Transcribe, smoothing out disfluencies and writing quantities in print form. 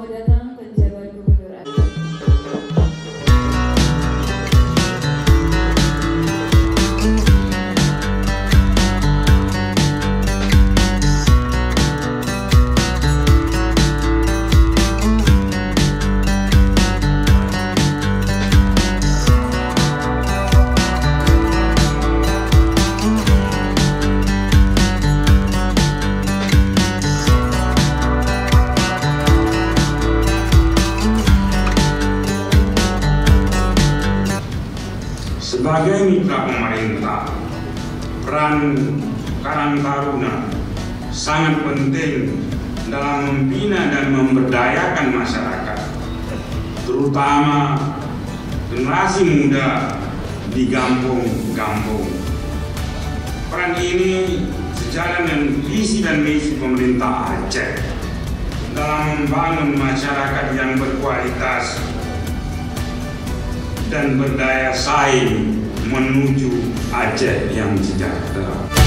Selamat datang penjabat gubernur Aceh. Sebagai mitra pemerintah, peran Karang Taruna sangat penting dalam membina dan memberdayakan masyarakat, terutama generasi muda di kampung-kampung. Peran ini sejalan dengan visi dan misi pemerintah Aceh dalam membangun masyarakat yang berkualitas dan berdaya saing menuju Aceh yang sejahtera.